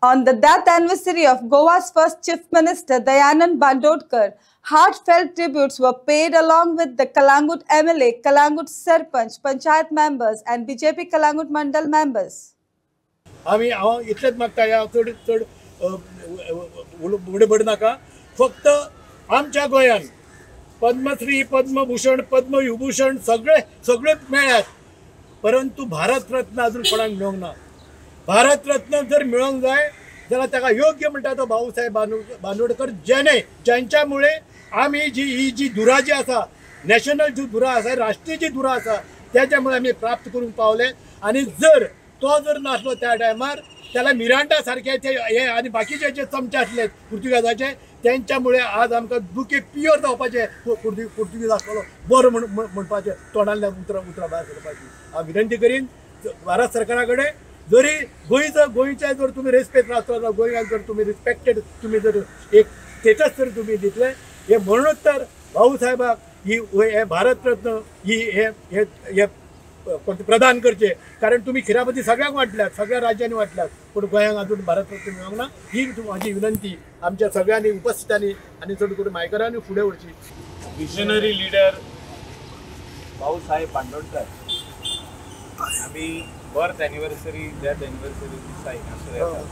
On the death anniversary of Goa's first Chief Minister, Dayanand Bandodkar, heartfelt tributes were paid along with the Kalangut MLA, Kalangut Sarpanch, Panchayat members and BJP Kalangut Mandal members. आम्ही इतलेच मागता या चड चड उडे नाका फक्त आमच्या गोंयान पद्मश्री पद्मभूषण पद्मविभूषण सगळे मेळ्ळ्यात परंतु भारत रत्न अजून कोणाक मेळोंक ना। भारत रत्न जर मेळोंक जाय जाल्यार ताका योग्य म्हणटा तो भाऊसाहेब बांदोडकर ज्यांच्यामुळे आमी ही जी धुरा जी आसा नॅशनल जी धुरा आसा राष्ट्रीय जी धुरा आसा त्याच्यामुळे आमी प्राप्त करूंक पावले। आणि जर तो जर नासलो त्या टायमार त्याला मिरांडा सारखे हे आणि बाकीचे जे चमचे आसले पुर्तुगेजाचे त्यांच्यामुळे आज आमकां दुखे पियर जावपाचे पुर्तुगीज आसलो बरो म्हणपाचे तोंडांतल्यान उतरां भायर सरपाची। हांव विनंती करीन भारत सरकारा कडेन जरी गोंयचे जर तुम्ही रेस्पेक्ट आसलो गोंयांत जर तुम्ही रिस्पेक्टेड तुम्ही जर एक स्टेटस जर तुम्ही दितले हे म्हणूनच तर भाऊ साहेबाक ही हे भारत रत्न ही हे प्रदान करचे कारण तुम्ही खिरापती सगळ्यांक वाटल्यात सगळ्या राज्यांनी वाटल्यात पण गोंयांक अजून भारत रत्न मेळोंक ना। ही माझी विनंती आमच्या सगळ्यांनी उपस्थितांनी आणि चड करून मायकरांनी फुडें व्हरची। विजनरी लीडर भाऊ साहेब बांदोडकर आम्ही बर्थ एनिवर्सरी डेथ एनिवर्सरी दिसा हिंगासर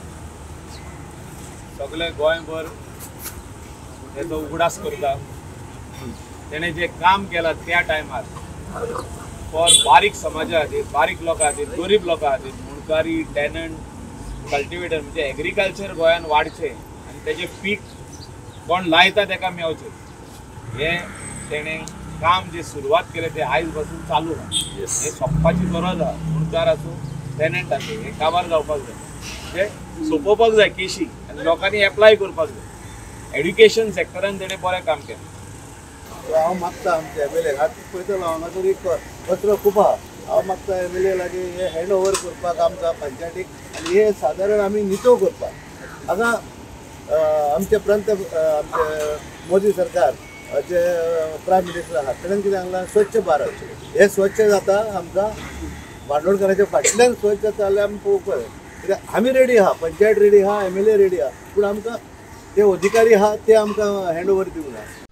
सगळे गोंयभर हेचो उगडास करता। तेणे जे काम केलां त्या टायमार फॉर बारीक समाजा खातीर बारीक लोकां खातीर गरीब लोकां खातीर मुणकारी टॅनंट कल्टिवेटर म्हणजे एग्रीकल्चर गोंयान वाडचें आनी तेजें पीक कोण लायता ताका मेळचें हे तेणें काम जे सुरवात केलें तें आयज पासून चालू आसा। हे सोंपपाची गरज आसा मुणकार आसूं टॅनंट आसूं हे काबार जावपाक जाय म्हणजे सोंपोवपाक जाय केशी आनी लोकांनी एप्लाय करपाक जाय। एड्युकेशन सेक्टरान तेणें बरें काम केलें। हांव मागता आमच्या एमएलए हात पळयतलो हांगा तरी कचरो खूब आहा। हांव मागता एमएलए लागीं हे हँड ओवर करपाक आमकां पंचायतीक आनी हे सादारण आमी नितळ करपाक हांगा आमचे प्रांत आमचे मोदी सरकार जे प्रायम मिनिस्टर आहा तेणेन कितें सांगलां स्वच्छ भारत हे स्वच्छ जाता आमकां बांदोडकरांच्या फाटल्यान स्वच्छ जाता जाल्यार आमी पळोवपाक जाय कित्याक आमी रेडी आहा पंचायत रेडी आहा एमएलए रेडी आहा पूण आमकां ते अधिकारी आहा ते आमकां हँड ओवर दिवंक ना।